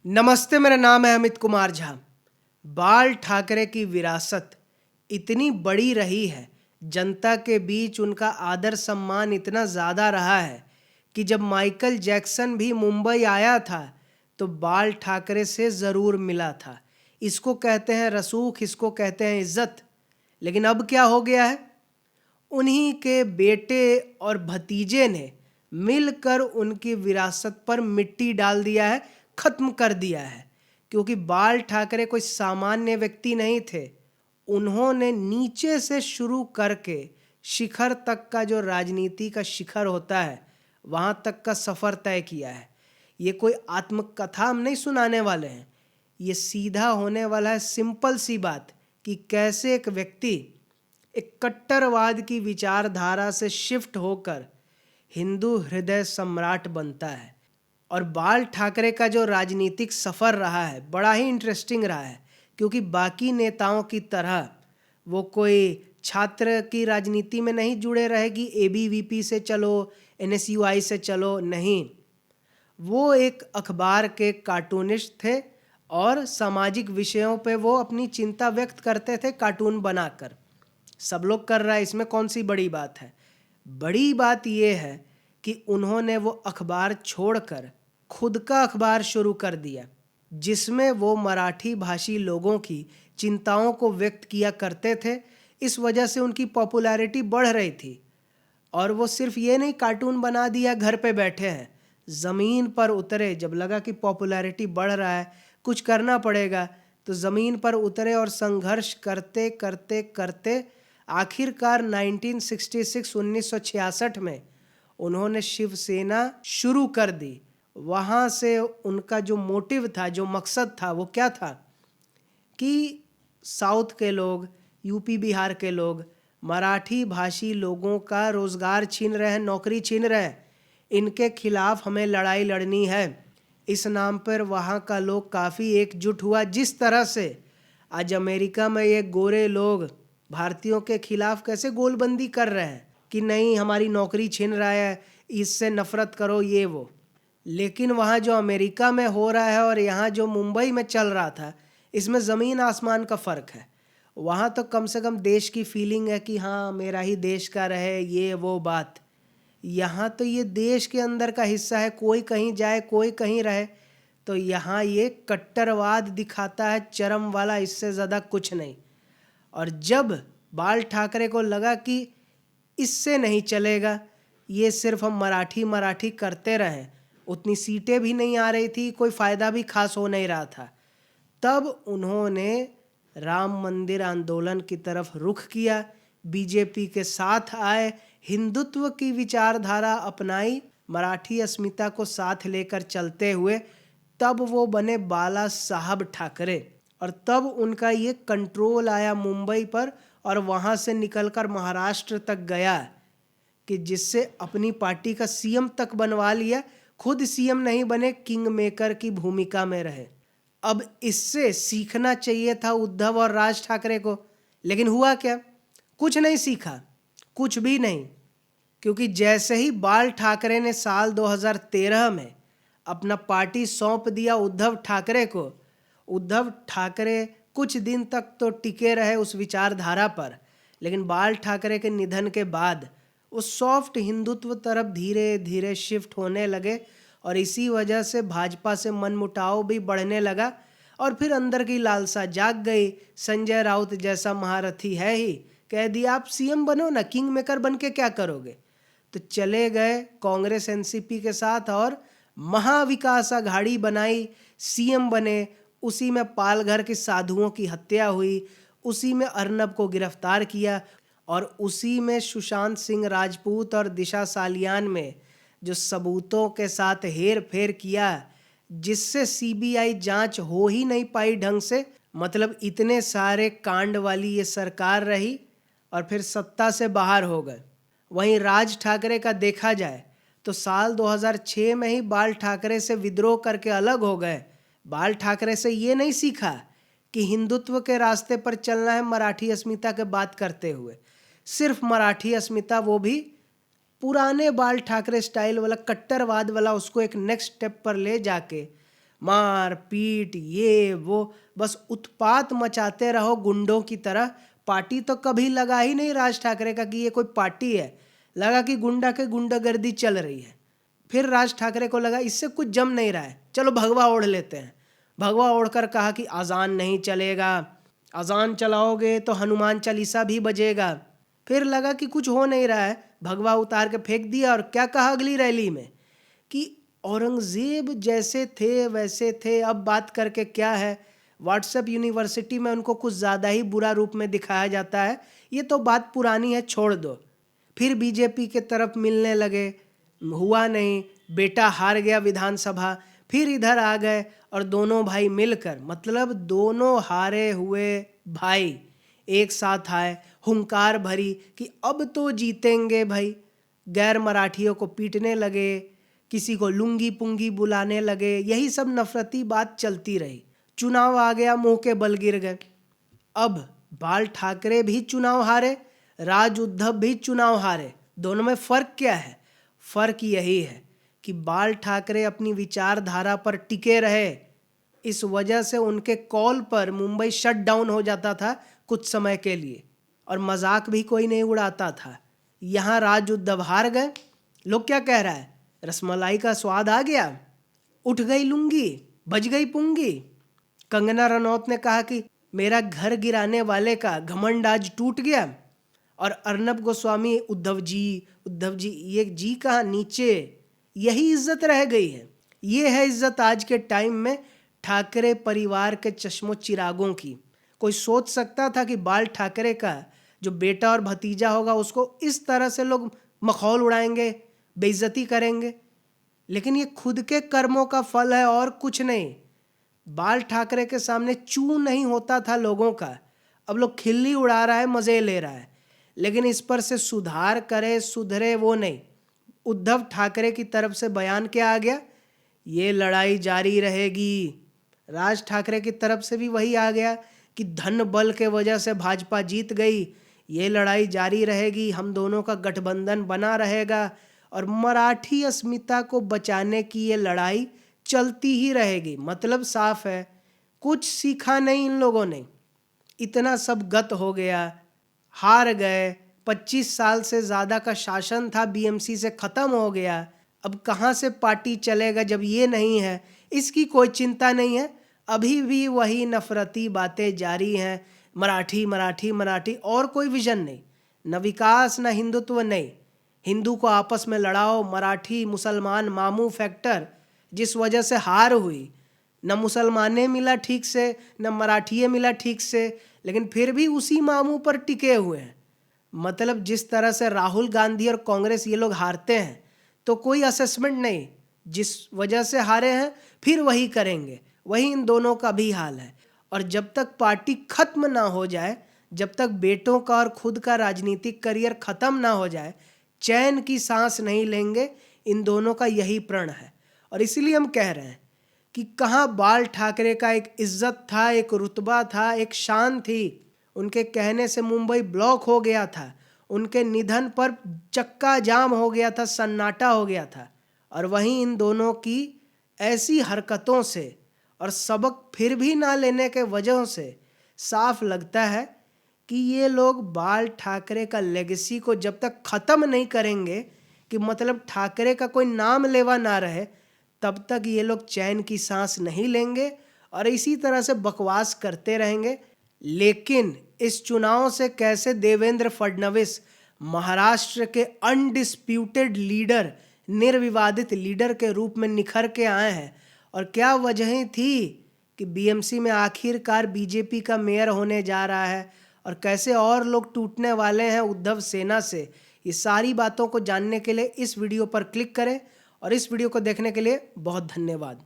नमस्ते, मेरा नाम है अमित कुमार झा। बाल ठाकरे की विरासत इतनी बड़ी रही है, जनता के बीच उनका आदर सम्मान इतना ज़्यादा रहा है कि जब माइकल जैक्सन भी मुंबई आया था तो बाल ठाकरे से ज़रूर मिला था। इसको कहते हैं रसूख, इसको कहते हैं इज्जत। लेकिन अब क्या हो गया है? उन्हीं के बेटे और भतीजे ने मिलकर उनकी विरासत पर मिट्टी डाल दिया है, खत्म कर दिया है। क्योंकि बाल ठाकरे कोई सामान्य व्यक्ति नहीं थे। उन्होंने नीचे से शुरू करके शिखर तक का, जो राजनीति का शिखर होता है, वहाँ तक का सफ़र तय किया है। ये कोई आत्मकथा हम नहीं सुनाने वाले हैं। ये सीधा होने वाला है, सिंपल सी बात कि कैसे एक व्यक्ति एक कट्टरवाद की विचारधारा से शिफ्ट होकर हिंदू हृदय सम्राट बनता है। और बाल ठाकरे का जो राजनीतिक सफ़र रहा है बड़ा ही इंटरेस्टिंग रहा है, क्योंकि बाकी नेताओं की तरह वो कोई छात्र की राजनीति में नहीं जुड़े रहेगी, एबीवीपी से चलो, एनएसयूआई से चलो, नहीं। वो एक अखबार के कार्टूनिस्ट थे और सामाजिक विषयों पे वो अपनी चिंता व्यक्त करते थे कार्टून बनाकर। सब लोग कर रहा है, इसमें कौन सी बड़ी बात है? बड़ी बात यह है कि उन्होंने वो अखबार छोड़कर खुद का अखबार शुरू कर दिया, जिसमें वो मराठी भाषी लोगों की चिंताओं को व्यक्त किया करते थे। इस वजह से उनकी पॉपुलैरिटी बढ़ रही थी। और वो सिर्फ ये नहीं कार्टून बना दिया घर पे बैठे हैं, ज़मीन पर उतरे। जब लगा कि पॉपुलैरिटी बढ़ रहा है, कुछ करना पड़ेगा, तो ज़मीन पर उतरे और संघर्ष करते करते करते आखिरकार 1966 में उन्होंने शिवसेना शुरू कर दी। वहाँ से उनका जो मोटिव था, जो मकसद था, वो क्या था कि साउथ के लोग, यूपी बिहार के लोग, मराठी भाषी लोगों का रोज़गार छीन रहे हैं, नौकरी छीन रहे हैं, इनके खिलाफ हमें लड़ाई लड़नी है। इस नाम पर वहाँ का लोग काफ़ी एकजुट हुआ। जिस तरह से आज अमेरिका में ये गोरे लोग भारतीयों के खिलाफ कैसे गोलबंदी कर रहे हैं कि नहीं, हमारी नौकरी छीन रहा है, इससे नफ़रत करो, ये वो। लेकिन वहाँ जो अमेरिका में हो रहा है और यहाँ जो मुंबई में चल रहा था, इसमें ज़मीन आसमान का फ़र्क है। वहाँ तो कम से कम देश की फीलिंग है कि हाँ, मेरा ही देश का रहे, ये वो बात। यहाँ तो ये देश के अंदर का हिस्सा है, कोई कहीं जाए, कोई कहीं रहे। तो यहाँ ये कट्टरवाद दिखाता है, चरम वाला, इससे ज़्यादा कुछ नहीं। और जब बाल ठाकरे को लगा कि इससे नहीं चलेगा, ये सिर्फ हम मराठी मराठी करते रहें, उतनी सीटें भी नहीं आ रही थी, कोई फ़ायदा भी खास हो नहीं रहा था, तब उन्होंने राम मंदिर आंदोलन की तरफ रुख किया, बीजेपी के साथ आए, हिंदुत्व की विचारधारा अपनाई, मराठी अस्मिता को साथ लेकर चलते हुए तब वो बने बाला साहब ठाकरे। और तब उनका ये कंट्रोल आया मुंबई पर, और वहाँ से निकलकर महाराष्ट्र तक गया, कि जिससे अपनी पार्टी का सीएम तक बनवा लिया। खुद सीएम नहीं बने, किंग मेकर की भूमिका में रहे। अब इससे सीखना चाहिए था उद्धव और राज ठाकरे को, लेकिन हुआ क्या? कुछ नहीं सीखा, कुछ भी नहीं। क्योंकि जैसे ही बाल ठाकरे ने साल 2013 में अपना पार्टी सौंप दिया उद्धव ठाकरे को, उद्धव ठाकरे कुछ दिन तक तो टिके रहे उस विचारधारा पर, लेकिन बाल ठाकरे के निधन के बाद उस सॉफ्ट हिंदुत्व तरफ धीरे धीरे शिफ्ट होने लगे। और इसी वजह से भाजपा से मनमुटाव भी बढ़ने लगा। और फिर अंदर की लालसा जाग गई। संजय राउत जैसा महारथी है ही, कह दिया आप सीएम बनो ना, किंग मेकर बन के क्या करोगे? तो चले गए कांग्रेस एनसीपी के साथ और महाविकास अघाड़ी बनाई, सीएम बने। उसी में पालघर के साधुओं की हत्या हुई, उसी में अर्नब को गिरफ्तार किया, और उसी में सुशांत सिंह राजपूत और दिशा सालियान में जो सबूतों के साथ हेर फेर किया, जिससे सीबीआई जांच हो ही नहीं पाई ढंग से। मतलब इतने सारे कांड वाली ये सरकार रही और फिर सत्ता से बाहर हो गए। वहीं राज ठाकरे का देखा जाए तो साल 2006 में ही बाल ठाकरे से विद्रोह करके अलग हो गए। बाल ठाकरे से ये नहीं सीखा कि हिंदुत्व के रास्ते पर चलना है मराठी अस्मिता के बात करते हुए। सिर्फ मराठी अस्मिता, वो भी पुराने बाल ठाकरे स्टाइल वाला, कट्टरवाद वाला, उसको एक नेक्स्ट स्टेप पर ले जाके मार पीट ये वो, बस उत्पात मचाते रहो गुंडों की तरह। पार्टी तो कभी लगा ही नहीं राज ठाकरे का कि ये कोई पार्टी है, लगा कि गुंडा के गुंडागर्दी चल रही है। फिर राज ठाकरे को लगा इससे कुछ जम नहीं रहा है, चलो भगवा ओढ़ लेते हैं। भगवा ओढ़कर कहा कि अजान नहीं चलेगा, अजान चलाओगे तो हनुमान चालीसा भी बजेगा। फिर लगा कि कुछ हो नहीं रहा है, भगवा उतार के फेंक दिया। और क्या कहा अगली रैली में कि औरंगजेब जैसे थे वैसे थे, अब बात करके क्या है। व्हाट्सएप यूनिवर्सिटी में उनको कुछ ज़्यादा ही बुरा रूप में दिखाया जाता है, ये तो बात पुरानी है, छोड़ दो। फिर बीजेपी के तरफ मिलने लगे, हुआ नहीं, बेटा हार गया विधानसभा। फिर इधर आ गए और दोनों भाई मिलकर, मतलब दोनों हारे हुए भाई एक साथ आए, हुंकार भरी कि अब तो जीतेंगे भाई। गैर मराठियों को पीटने लगे, किसी को लुंगी पुंगी बुलाने लगे, यही सब नफरती बात चलती रही। चुनाव आ गया, मुंह के बल गिर गए। अब बाल ठाकरे भी चुनाव हारे, राज उद्धव भी चुनाव हारे। दोनों में फर्क क्या है? फर्क यही है कि बाल ठाकरे अपनी विचारधारा पर टिके रहे, इस वजह से उनके कॉल पर मुंबई शट डाउन हो जाता था कुछ समय के लिए, और मजाक भी कोई नहीं उड़ाता था। यहाँ राज उद्धव हार गए, लोग क्या कह रहा है, रसमलाई का स्वाद आ गया, उठ गई लुंगी, बज गई पुंगी। कंगना रनौत ने कहा कि मेरा घर गिराने वाले का घमंड आज टूट गया। और अर्नब गोस्वामी उद्धव जी, ये जी कहाँ, नीचे। यही इज्जत रह गई है, ये है इज्जत आज के टाइम में ठाकरे परिवार के चश्मो चिरागों की। कोई सोच सकता था कि बाल ठाकरे का जो बेटा और भतीजा होगा उसको इस तरह से लोग मखौल उड़ाएंगे, बेइज्जती करेंगे? लेकिन ये खुद के कर्मों का फल है और कुछ नहीं। बाल ठाकरे के सामने चू नहीं होता था लोगों का, अब लोग खिल्ली उड़ा रहा है, मजे ले रहा है, लेकिन इस पर से सुधार करे, सुधरे वो नहीं। उद्धव ठाकरे की तरफ से बयान क्या आ गया, ये लड़ाई जारी रहेगी। राज ठाकरे की तरफ से भी वही आ गया कि धन बल के वजह से भाजपा जीत गई, ये लड़ाई जारी रहेगी, हम दोनों का गठबंधन बना रहेगा और मराठी अस्मिता को बचाने की ये लड़ाई चलती ही रहेगी। मतलब साफ है, कुछ सीखा नहीं इन लोगों ने, इतना सब गत हो गया, हार गए। 25 साल से ज़्यादा का शासन था, बीएमसी से ख़त्म हो गया। अब कहाँ से पार्टी चलेगा जब ये नहीं है? इसकी कोई चिंता नहीं है, अभी भी वही नफरती बातें जारी हैं, मराठी मराठी मराठी, और कोई विजन नहीं, न विकास न हिंदुत्व नहीं। हिंदू को आपस में लड़ाओ, मराठी मुसलमान मामू फैक्टर जिस वजह से हार हुई, न मुसलमाने मिला ठीक से न मराठिए मिला ठीक से, लेकिन फिर भी उसी मामू पर टिके हुए हैं। मतलब जिस तरह से राहुल गांधी और कांग्रेस ये लोग हारते हैं तो कोई असेसमेंट नहीं, जिस वजह से हारे हैं फिर वही करेंगे, वही इन दोनों का भी हाल है। और जब तक पार्टी खत्म ना हो जाए, जब तक बेटों का और खुद का राजनीतिक करियर खत्म ना हो जाए, चैन की सांस नहीं लेंगे। इन दोनों का यही प्रण है। और इसीलिए हम कह रहे हैं कि कहाँ बाल ठाकरे का एक इज्जत था, एक रुतबा था, एक शान थी। उनके कहने से मुंबई ब्लॉक हो गया था, उनके निधन पर चक्का जाम हो गया था, सन्नाटा हो गया था। और वहीं इन दोनों की ऐसी हरकतों से और सबक फिर भी ना लेने के वजह से साफ लगता है कि ये लोग बाल ठाकरे का लेगेसी को जब तक ख़त्म नहीं करेंगे, कि मतलब ठाकरे का कोई नाम लेवा ना रहे, तब तक ये लोग चैन की सांस नहीं लेंगे और इसी तरह से बकवास करते रहेंगे। लेकिन इस चुनाव से कैसे देवेंद्र फडणवीस महाराष्ट्र के अनडिस्प्यूटेड लीडर, निर्विवादित लीडर के रूप में निखर के आए हैं, और क्या वजहें थी कि बीएमसी में आखिरकार बीजेपी का मेयर होने जा रहा है, और कैसे और लोग टूटने वाले हैं उद्धव सेना से। ये सारी बातों को जानने के लिए इस वीडियो पर क्लिक करें, और इस वीडियो को देखने के लिए बहुत धन्यवाद।